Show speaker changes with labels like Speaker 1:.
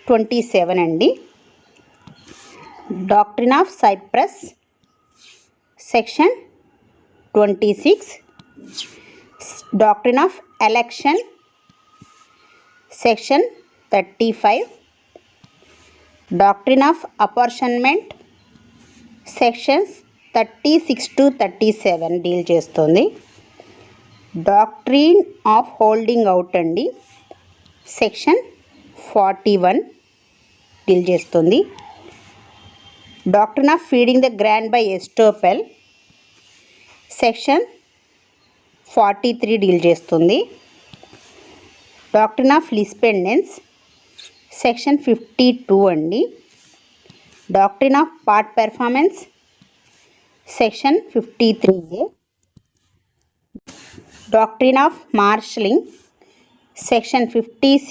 Speaker 1: 27 అండి. Doctrine of cypres section 26. Doctrine of election section 35. Doctrine of apportionment sections 36 to 37 deal చేస్తుంది. Doctrine of holding out అండి section 41 deal చేస్తుంది. Doctrine of feeding the grant by estoppel section 43 deal చేస్తుంది. Doctrine of lis pendens section 52 అండి. Doctrine of part performance section 53A. Doctrine of marshalling section 56